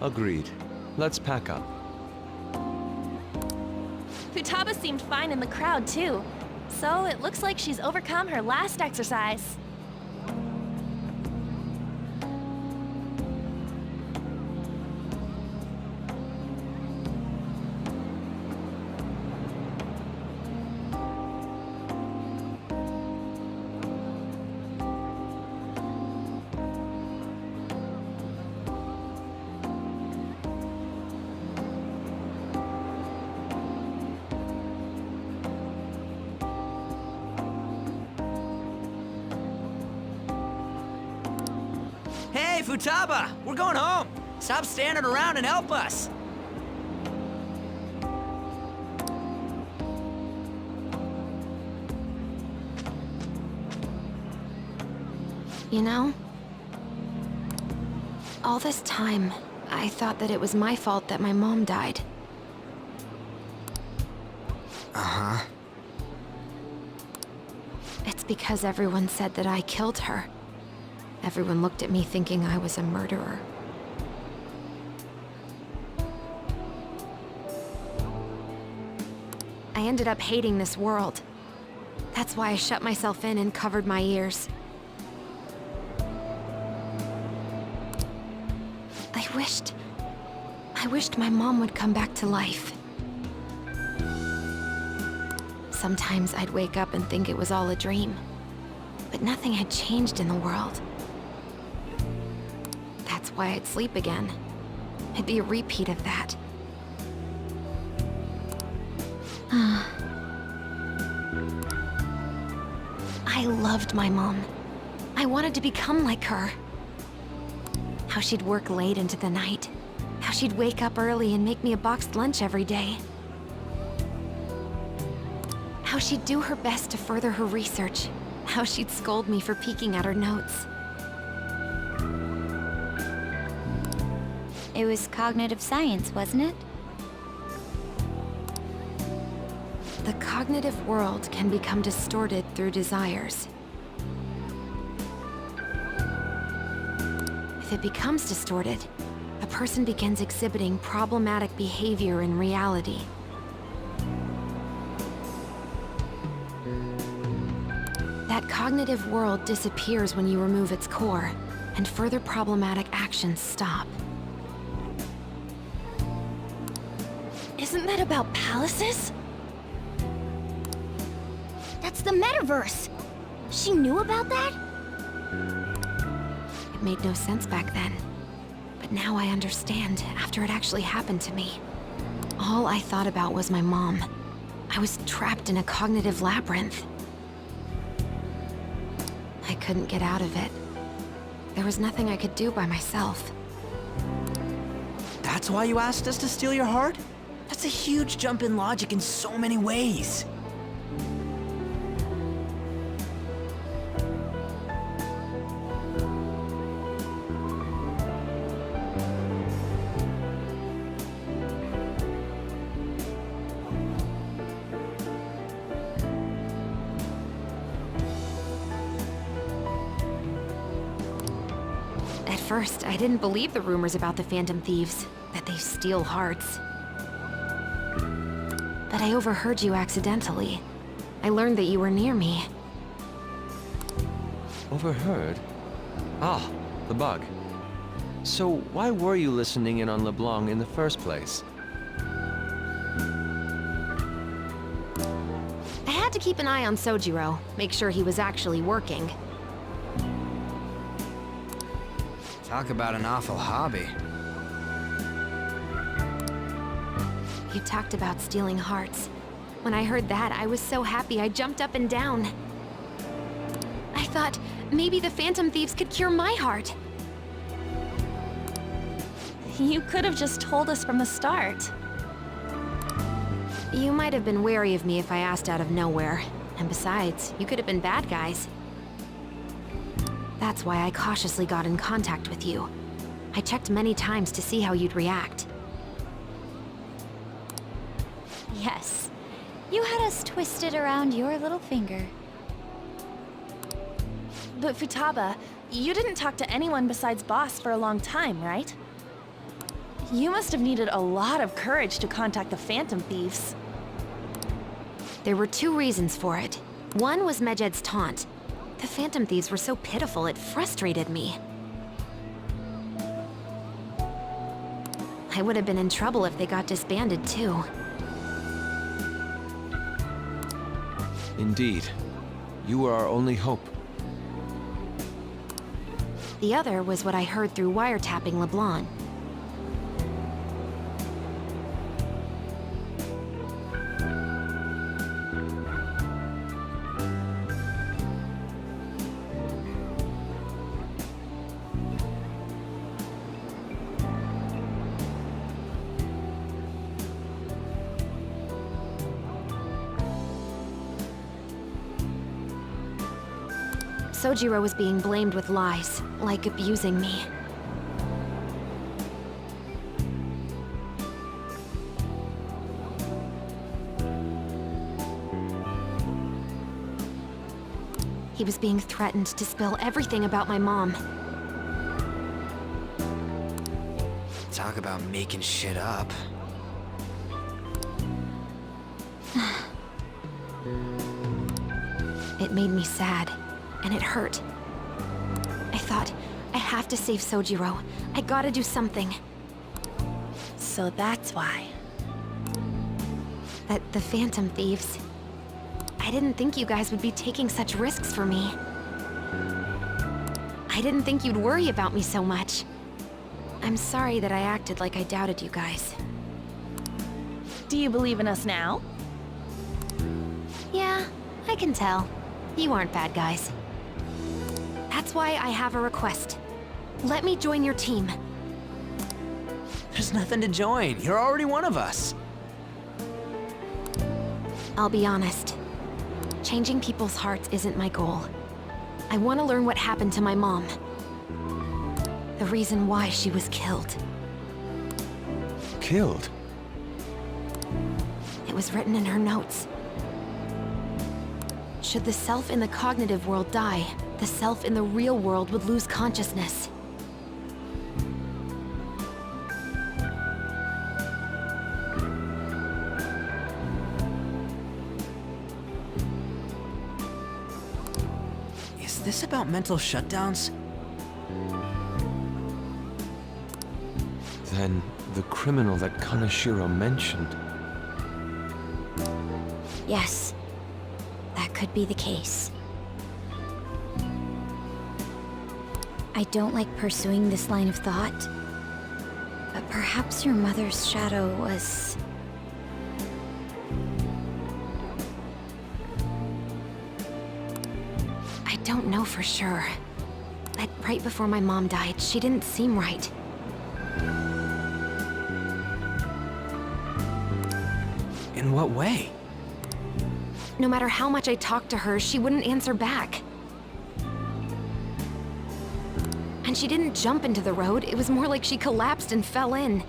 Agreed. Let's pack up. Futaba seemed fine in the crowd, too. So it looks like she's overcome her last exercise. Hey, Futaba! We're going home! Stop standing around and help us! You know, all this time, I thought that it was my fault that my mom died. Uh-huh. It's because everyone said that I killed her. Everyone looked at me thinking I was a murderer. I ended up hating this world. That's why I shut myself in and covered my ears. I wished my mom would come back to life. Sometimes I'd wake up and think it was all a dream. But nothing had changed in the world. That's why I'd sleep again. It'd be a repeat of that. I loved my mom. I wanted to become like her. How she'd work late into the night. How she'd wake up early and make me a boxed lunch every day. How she'd do her best to further her research. How she'd scold me for peeking at her notes. It was cognitive science, wasn't it? The cognitive world can become distorted through desires. If it becomes distorted, a person begins exhibiting problematic behavior in reality. That cognitive world disappears when you remove its core, and further problematic actions stop. Isn't that about palaces? That's the metaverse! She knew about that? It made no sense back then. But now I understand, after it actually happened to me. All I thought about was my mom. I was trapped in a cognitive labyrinth. I couldn't get out of it. There was nothing I could do by myself. That's why you asked us to steal your heart? That's a huge jump in logic in so many ways. At first, I didn't believe the rumors about the Phantom Thieves, that they steal hearts. But I overheard you accidentally. I learned that you were near me. Overheard? Ah, the bug. So why were you listening in on LeBlanc in the first place? I had to keep an eye on Sojiro, make sure he was actually working. Talk about an awful hobby. You talked about stealing hearts. When I heard that, I was so happy I jumped up and down. I thought, maybe the Phantom Thieves could cure my heart. You could have just told us from the start. You might have been wary of me if I asked out of nowhere. And besides, you could have been bad guys. That's why I cautiously got in contact with you. I checked many times to see how you'd react. Yes. You had us twisted around your little finger. But Futaba, you didn't talk to anyone besides Boss for a long time, right? You must have needed a lot of courage to contact the Phantom Thieves. There were two reasons for it. One was Medjed's taunt. The Phantom Thieves were so pitiful, it frustrated me. I would have been in trouble if they got disbanded, too. Indeed. You were our only hope. The other was what I heard through wiretapping LeBlanc. Sojiro was being blamed with lies, like abusing me. He was being threatened to spill everything about my mom. Talk about making shit up. It made me sad, and it hurt. I thought, I have to save Sojiro. I gotta do something. So that's why. That the Phantom Thieves. I didn't think you guys would be taking such risks for me. I didn't think you'd worry about me so much. I'm sorry that I acted like I doubted you guys. Do you believe in us now? Yeah, I can tell. You aren't bad guys. That's why I have a request. Let me join your team. There's nothing to join. You're already one of us. I'll be honest. Changing people's hearts isn't my goal. I want to learn what happened to my mom. The reason why she was killed. Killed? It was written in her notes. Should the self in the cognitive world die, the self in the real world would lose consciousness. Is this about mental shutdowns? Then the criminal that Kaneshiro mentioned. Yes, that could be the case. I don't like pursuing this line of thought, but perhaps your mother's shadow was... I don't know for sure. But right before my mom died, she didn't seem right. In what way? No matter how much I talked to her, she wouldn't answer back. And she didn't jump into the road, it was more like she collapsed and fell in.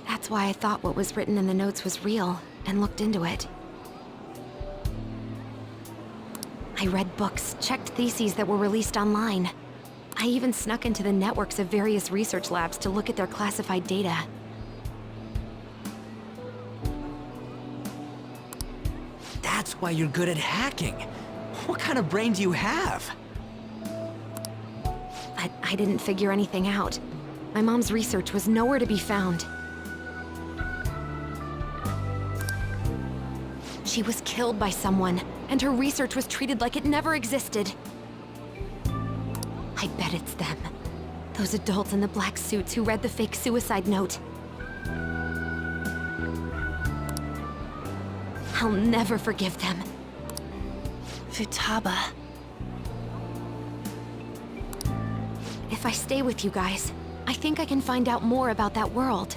That's why I thought what was written in the notes was real, and looked into it. I read books, checked theses that were released online. I even snuck into the networks of various research labs to look at their classified data. That's why you're good at hacking. What kind of brain do you have? I didn't figure anything out. My mom's research was nowhere to be found. She was killed by someone, and her research was treated like it never existed. I bet it's them. Those adults in the black suits who read the fake suicide note. I'll never forgive them. Futaba. If I stay with you guys, I think I can find out more about that world.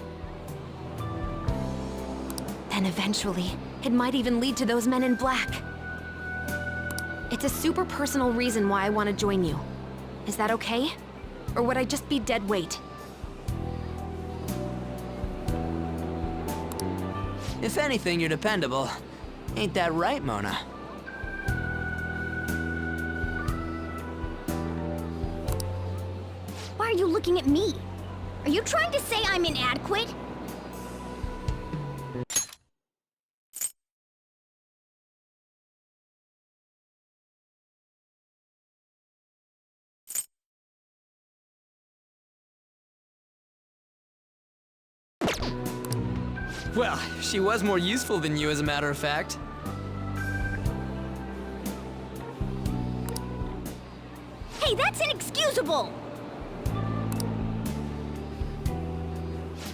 Then eventually, it might even lead to those men in black. It's a super personal reason why I want to join you. Is that okay? Or would I just be dead weight? If anything, you're dependable. Ain't that right, Mona? Why are you looking at me? Are you trying to say I'm inadequate? Well, she was more useful than you, as a matter of fact. Hey, that's inexcusable!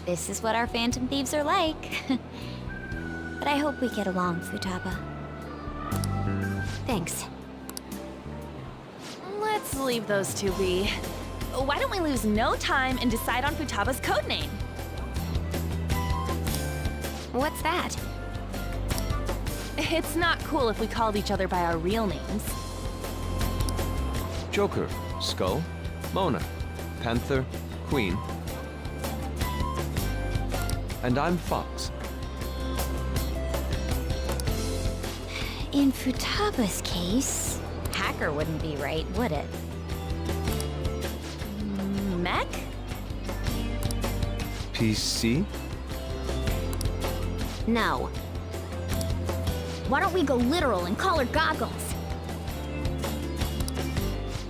This is what our Phantom Thieves are like. But I hope we get along, Futaba. Thanks. Let's leave those two be. Why don't we lose no time and decide on Futaba's codename? What's that? It's not cool if we called each other by our real names. Joker, Skull, Mona, Panther, Queen. And I'm Fox. In Futaba's case, Hacker wouldn't be right, would it? Mech? PC? No. Why don't we go literal and call her Goggles?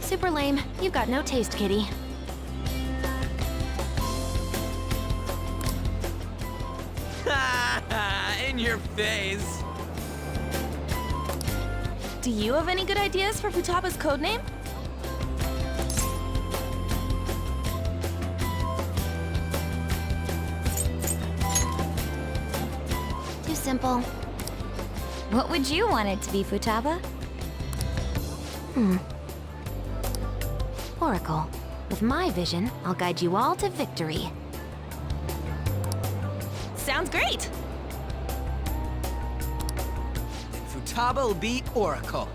Super lame. You've got no taste, kitty. In your face. Do you have any good ideas for Futaba's codename? Too simple. What would you want it to be, Futaba? Oracle. With my vision, I'll guide you all to victory. Sounds great! Futaba will beat Oracle.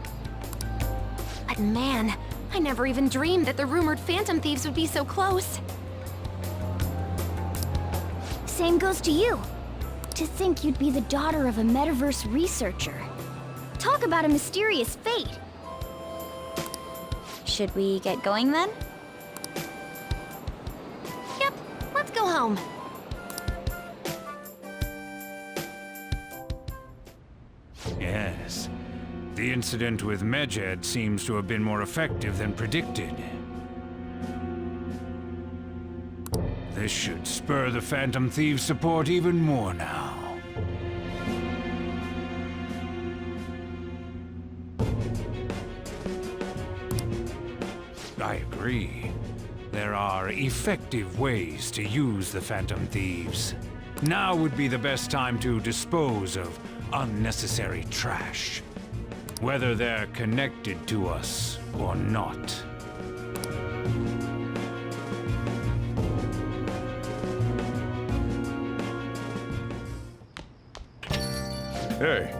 But man, I never even dreamed that the rumored Phantom Thieves would be so close. Same goes to you. To think you'd be the daughter of a metaverse researcher. Talk about a mysterious fate. Should we get going then? Yep, let's go home. Yes. The incident with Medjed seems to have been more effective than predicted. This should spur the Phantom Thieves' support even more now. I agree. There are effective ways to use the Phantom Thieves. Now would be the best time to dispose of unnecessary trash, whether they're connected to us or not. Hey,